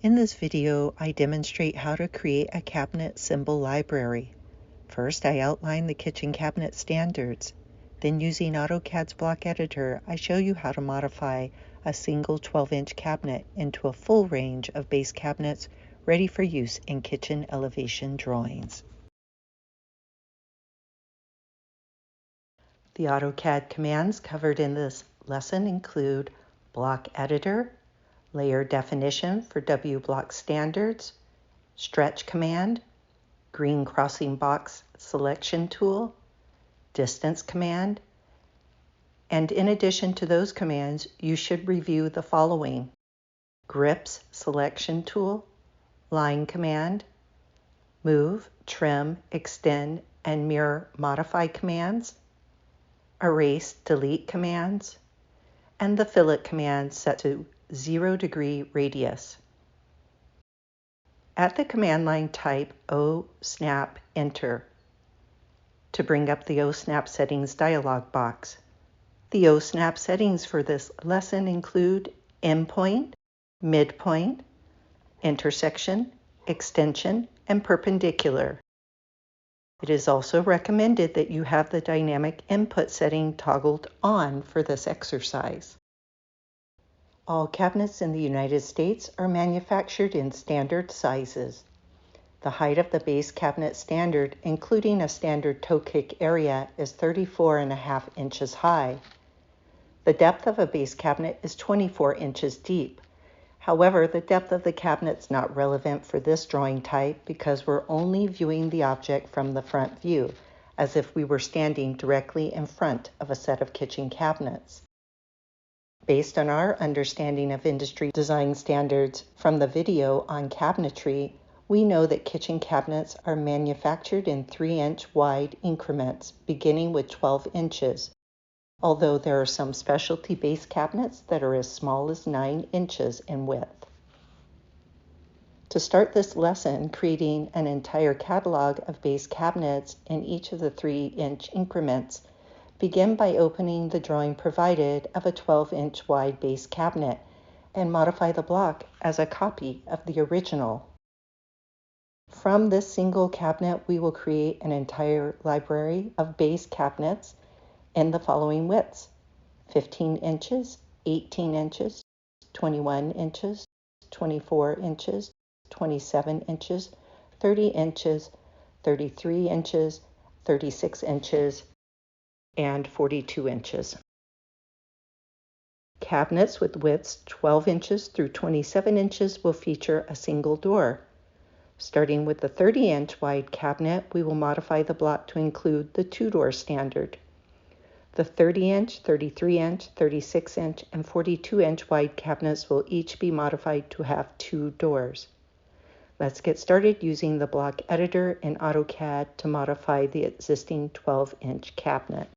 In this video, I demonstrate how to create a cabinet symbol library. First, I outline the kitchen cabinet standards. Then, using AutoCAD's block editor, I show you how to modify a single 12-inch cabinet into a full range of base cabinets ready for use in kitchen elevation drawings. The AutoCAD commands covered in this lesson include block editor, layer definition for W block standards, stretch command, green crossing box selection tool, distance command, and in addition to those commands, you should review the following: grips selection tool, line command, move, trim, extend, and mirror modify commands, erase, delete commands, and the fillet command set to 0-degree radius. At the command line, type O-snap enter to bring up the O-snap settings dialog box. The O-snap settings for this lesson include endpoint, midpoint, intersection, extension, and perpendicular. It is also recommended that you have the dynamic input setting toggled on for this exercise. All cabinets in the United States are manufactured in standard sizes. The height of the base cabinet standard, including a standard toe kick area, is 34.5 inches high. The depth of a base cabinet is 24 inches deep. However, the depth of the cabinet is not relevant for this drawing type because we're only viewing the object from the front view, as if we were standing directly in front of a set of kitchen cabinets. Based on our understanding of industry design standards from the video on cabinetry, we know that kitchen cabinets are manufactured in 3-inch wide increments, beginning with 12 inches, although there are some specialty base cabinets that are as small as 9 inches in width. To start this lesson, creating an entire catalog of base cabinets in each of the 3-inch increments, begin by opening the drawing provided of a 12-inch wide base cabinet and modify the block as a copy of the original. From this single cabinet, we will create an entire library of base cabinets in the following widths: 15 inches, 18 inches, 21 inches, 24 inches, 27 inches, 30 inches, 33 inches, 36 inches, and 42 inches. Cabinets with widths 12 inches through 27 inches will feature a single door. Starting with the 30-inch wide cabinet, we will modify the block to include the 2-door standard. The 30-inch, 33-inch, 36-inch, and 42-inch wide cabinets will each be modified to have 2 doors. Let's get started using the block editor in AutoCAD to modify the existing 12-inch cabinet.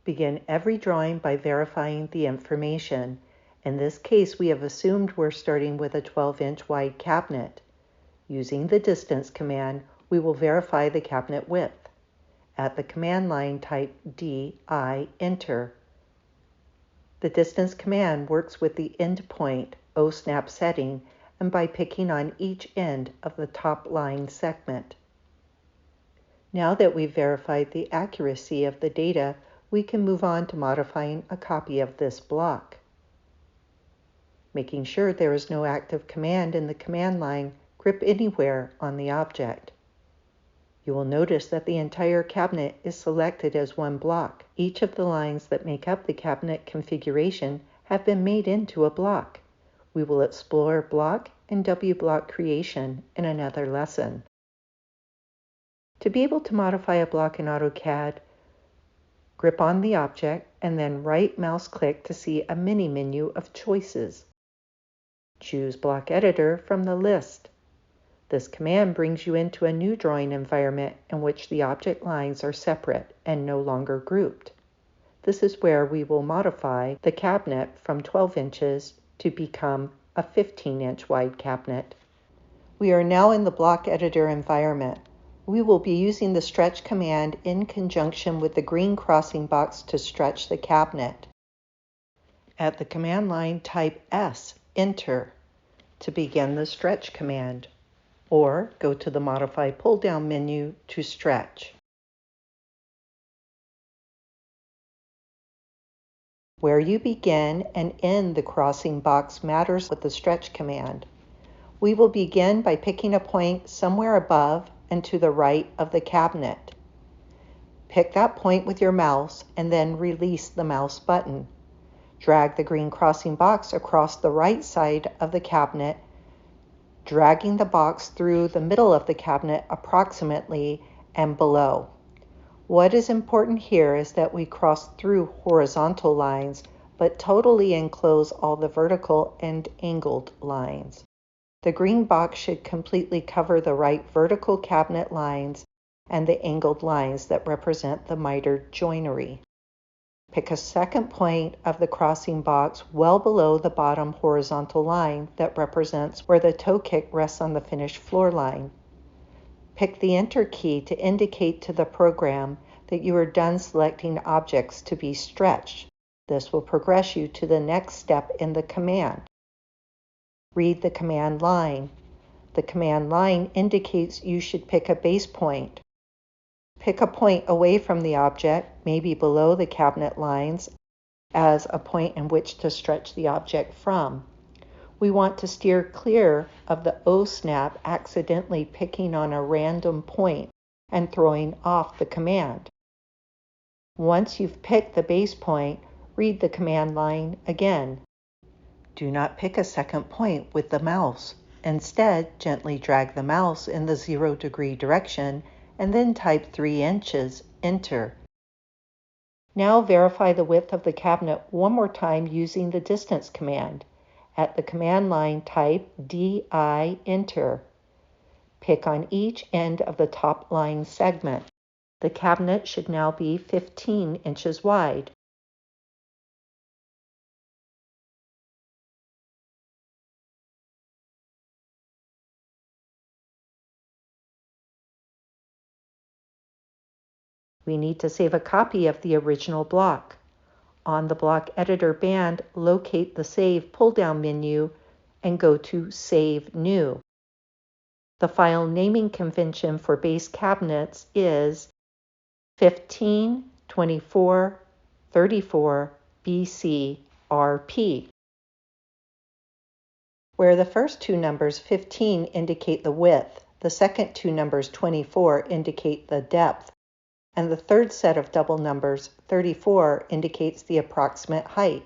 Begin every drawing by verifying the information. In this case, we have assumed we're starting with a 12-inch wide cabinet. Using the distance command, we will verify the cabinet width. At the command line, type DI enter. The distance command works with the endpoint O-snap setting and by picking on each end of the top line segment. Now that we've verified the accuracy of the data, we can move on to modifying a copy of this block. Making sure there is no active command in the command line, grip anywhere on the object. You will notice that the entire cabinet is selected as one block. Each of the lines that make up the cabinet configuration have been made into a block. We will explore block and W block creation in another lesson. To be able to modify a block in AutoCAD, grip on the object and then right mouse click to see a mini menu of choices. Choose Block Editor from the list. This command brings you into a new drawing environment in which the object lines are separate and no longer grouped. This is where we will modify the cabinet from 12 inches to become a 15-inch wide cabinet. We are now in the block editor environment. We will be using the stretch command in conjunction with the green crossing box to stretch the cabinet. At the command line, type S, enter. to begin the stretch command, or go to the Modify pull-down menu to stretch. Where you begin and end the crossing box matters with the stretch command. We will begin by picking a point somewhere above and to the right of the cabinet. Pick that point with your mouse and then release the mouse button. Drag the green crossing box across the right side of the cabinet, dragging the box through the middle of the cabinet approximately and below. What is important here is that we cross through horizontal lines, but totally enclose all the vertical and angled lines. The green box should completely cover the right vertical cabinet lines and the angled lines that represent the mitered joinery. Pick a second point of the crossing box well below the bottom horizontal line that represents where the toe kick rests on the finished floor line. Pick the Enter key to indicate to the program that you are done selecting objects to be stretched. This will progress you to the next step in the command. Read the command line. The command line indicates you should pick a base point. Pick a point away from the object, maybe below the cabinet lines, as a point in which to stretch the object from. We want to steer clear of the O-snap accidentally picking on a random point and throwing off the command. Once you've picked the base point, read the command line again. Do not pick a second point with the mouse. Instead, gently drag the mouse in the 0-degree direction and then type 3 inches, Enter. Now verify the width of the cabinet one more time using the distance command. At the command line, type DI, Enter. Pick on each end of the top line segment. The cabinet should now be 15 inches wide. We need to save a copy of the original block. On the block editor band, locate the Save pull-down menu and go to Save New. The file naming convention for base cabinets is 152434 BC-RP, where the first two numbers 15 indicate the width, the second two numbers 24 indicate the depth, and the third set of double numbers 34 indicates the approximate height.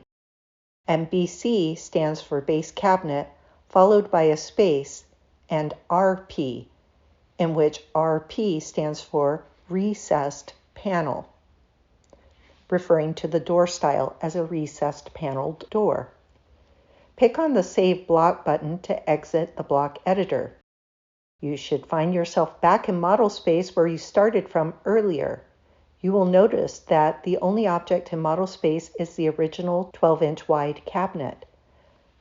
And BC stands for base cabinet, followed by a space, and RP, in which RP stands for recessed panel, referring to the door style as a recessed paneled door. Pick on the Save Block button to exit the block editor. You should find yourself back in model space where you started from earlier. You will notice that the only object in model space is the original 12-inch wide cabinet.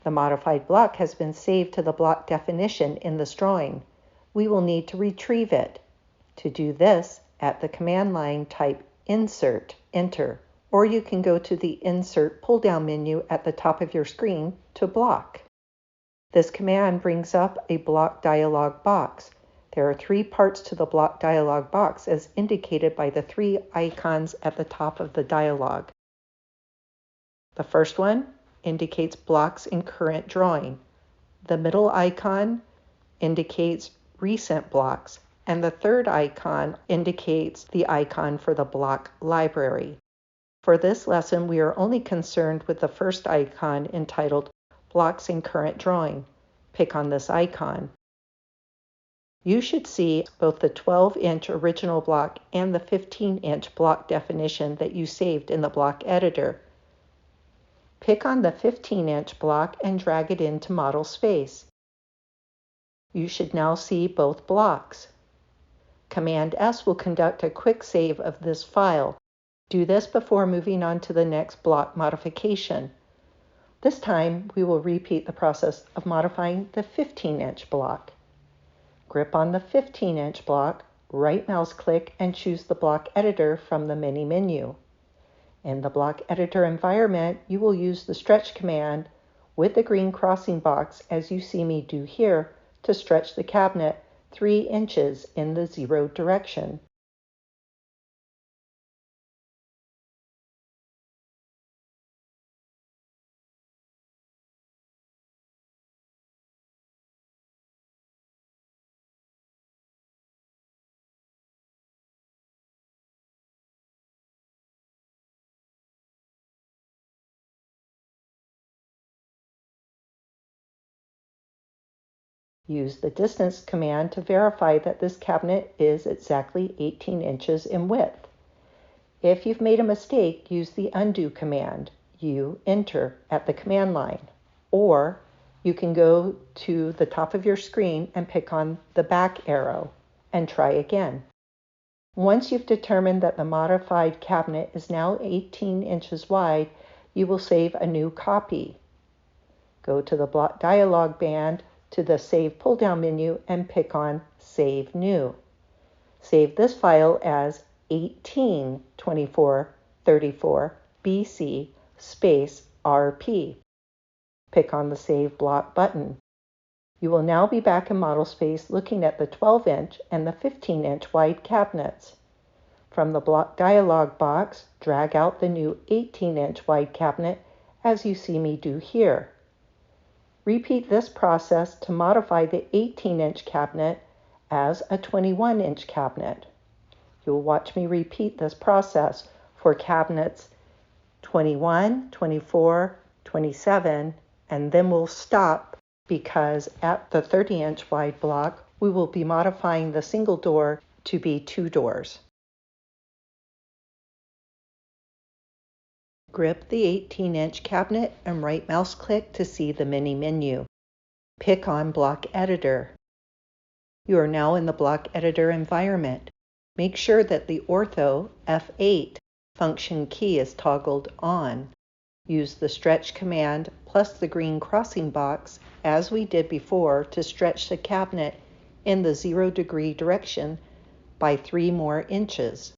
The modified block has been saved to the block definition in this drawing. We will need to retrieve it. To do this, at the command line, type Insert, Enter, or you can go to the Insert pull-down menu at the top of your screen to block. This command brings up a block dialog box. There are 3 parts to the block dialog box as indicated by the 3 icons at the top of the dialog. The first one indicates blocks in current drawing. The middle icon indicates recent blocks, and the third icon indicates the icon for the block library. For this lesson, we are only concerned with the first icon entitled Blocks in Current Drawing. Pick on this icon. You should see both the 12-inch original block and the 15-inch block definition that you saved in the block editor. Pick on the 15-inch block and drag it into model space. You should now see both blocks. Command S will conduct a quick save of this file. Do this before moving on to the next block modification. This time, we will repeat the process of modifying the 15-inch block. Grip on the 15-inch block, right mouse click, and choose the block editor from the mini menu. In the block editor environment, you will use the stretch command with the green crossing box as you see me do here to stretch the cabinet 3 inches in the 0 direction. Use the distance command to verify that this cabinet is exactly 18 inches in width. If you've made a mistake, use the undo command. You enter at the command line. Or you can go to the top of your screen and pick on the back arrow and try again. Once you've determined that the modified cabinet is now 18 inches wide, you will save a new copy. Go to the block dialog band to the Save pull-down menu and pick on Save New. Save this file as 182434 BC space RP. Pick on the Save Block button. You will now be back in model space looking at the 12-inch and the 15-inch wide cabinets. From the block dialog box, drag out the new 18-inch wide cabinet as you see me do here. Repeat this process to modify the 18-inch cabinet as a 21-inch cabinet. You'll watch me repeat this process for cabinets 21, 24, 27, and then we'll stop because at the 30-inch wide block, we will be modifying the single door to be 2 doors. Grip the 18-inch cabinet and right mouse click to see the mini menu. Pick on Block Editor. You are now in the Block Editor environment. Make sure that the Ortho F8 function key is toggled on. Use the stretch command plus the green crossing box as we did before to stretch the cabinet in the 0 degree direction by 3 more inches.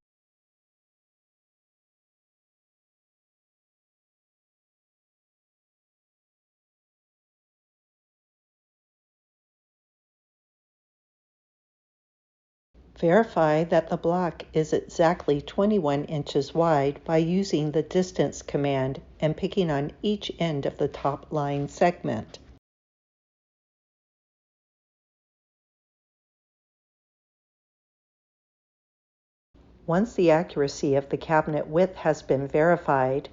Verify that the block is exactly 21 inches wide by using the distance command and picking on each end of the top line segment. Once the accuracy of the cabinet width has been verified,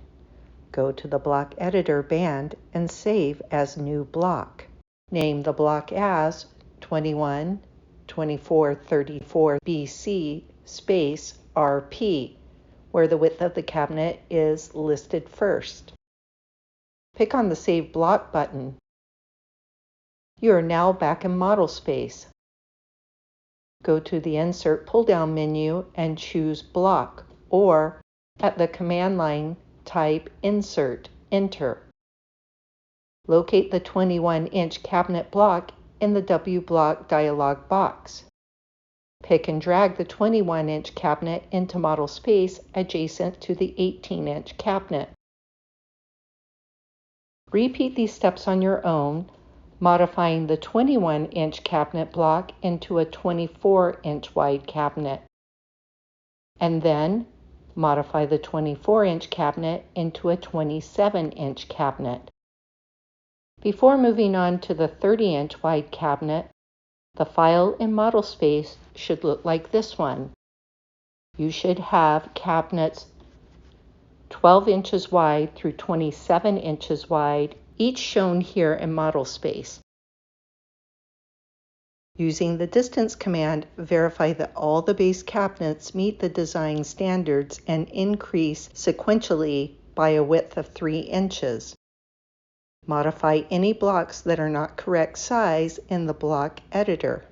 go to the Block Editor band and save as new block. Name the block as 212434 BC space RP, where the width of the cabinet is listed first. Pick on the Save Block button. You are now back in model space. Go to the Insert pull-down menu and choose Block, or at the command line, type Insert, Enter. Locate the 21-inch cabinet block in the W Block dialog box. Pick and drag the 21-inch cabinet into model space adjacent to the 18-inch cabinet. Repeat these steps on your own, modifying the 21-inch cabinet block into a 24-inch wide cabinet, and then modify the 24-inch cabinet into a 27-inch cabinet. Before moving on to the 30-inch wide cabinet, the file in model space should look like this one. You should have cabinets 12 inches wide through 27 inches wide, each shown here in model space. Using the distance command, verify that all the base cabinets meet the design standards and increase sequentially by a width of 3 inches. Modify any blocks that are not correct size in the block editor.